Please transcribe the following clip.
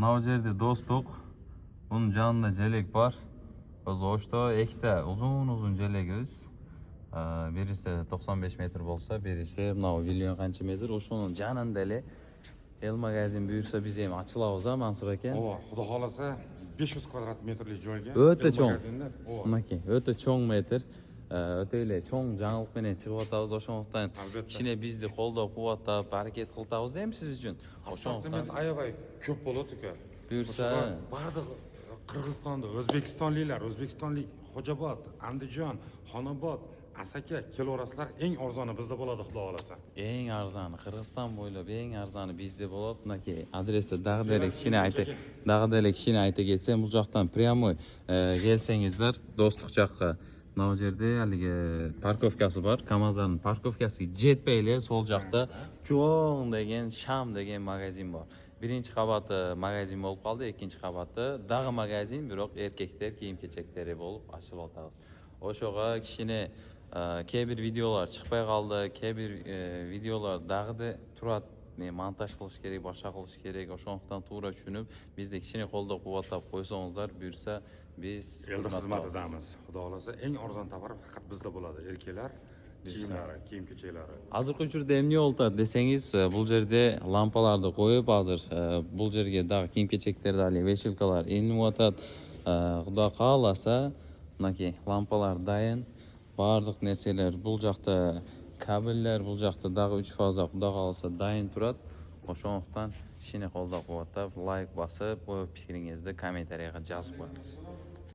Mына жерде достук. Bunun жанында желек бар. Biz ошто экте uzun желегибиз. Бириси 95 метр болсо, бириси мына миллион канча метр. Ошонун жанында эле эл магазин буйрса биз эми ачылабыз, Мансур аке. Ооба, Кудай кааласа 500 квадрат метрлик жойго Өтө чоң. магазиндер. Ооба. Мынакей, өтө чоң метр. Өтө эле чоң жаңылык менен чыгып атабыз. Ошондуктан кичине бизди колдоо кубаттап, аракет кылтабыз дейм сиз үчүн. Ассортимент аябай көп болот экен. Буюрса, бардыгы Кыргызстанда Өзбекстонлик Хожобод, Андижон, Xonobod, Asaka келип эң арзаны бизде болот, Кудай кааласа. эң арзаны Кыргызстан бойлоп эң арзаны бизде болот. Мынакей адрести дагы деле кичине айта кетсем, бул жактан прямой келсеңиздер, достук жакка мына жерде алиги парковкасы бар. КамАЗдын парковкасы жетпей эле сол жакта чоң деген Шам деген магазин бар. Биринчи кабаты магазин болуп калды, экинчи кабаты дагы магазин, бирок эркектер кийим-кечектери болуп ачып атабыз. Ошого кичине кээ бир видеолор чыкпай калды, кээ бир видеолор дагы да турат. Мен монтаж кылыш керек, башка кылыш керек. Ошондуктан туура түшүнүп, бизди кичине колдоо кубаттап койсоңуздар, буюрса биз Элди кызмат этебиз. Кудай кааласа эң арзан товар факат бизде болот. Эркектер кийимдери, кийим-кечектери. Азыркы учурда эмне болуп атат десеңиз, бул жерде лампаларды коюп, азыр бул жерге дагы кийим-кечектерди али вешилкалар илинип атат. Кудай кааласа, мынакей лампалар дайын. Бардык нерселер бул жакта, кабелдер бул жакта дагы 3 фаза Кудай кааласа дайын турат. Ошондуктан кичине колдоо кубаттап, лайк басып, ой пикириңизди комментарийга жазып коюңуз.